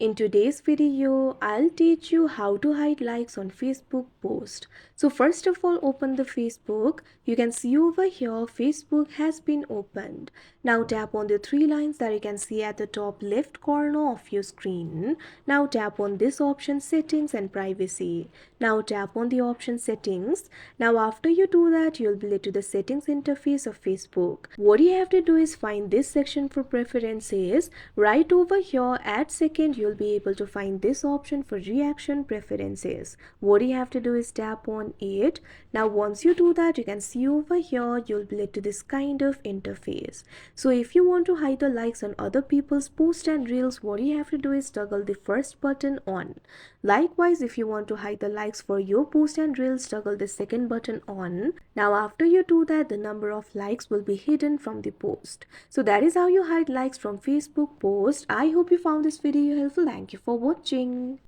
In today's video, I'll teach you how to hide likes on Facebook post. So first of all, open the Facebook. You can see over here, Facebook has been opened. Now tap on the three lines that you can see at the top left corner of your screen. Now tap on this option, settings and privacy. Now tap on the option settings. Now after you do that, you'll be led to the settings interface of Facebook. What you have to do is find this section for preferences. Right over here at second, you'll be able to find this option for reaction preferences. What you have to do is tap on it. Now once you do that, you can see over here, you'll be led to this kind of interface. So if you want to hide the likes on other people's posts and reels, what you have to do is toggle the first button on. Likewise, if you want to hide the likes for your post and reels, toggle the second button on. Now after you do that, the number of likes will be hidden from the post. So that is how you hide likes from Facebook post. I hope you found this video helpful. Thank you for watching.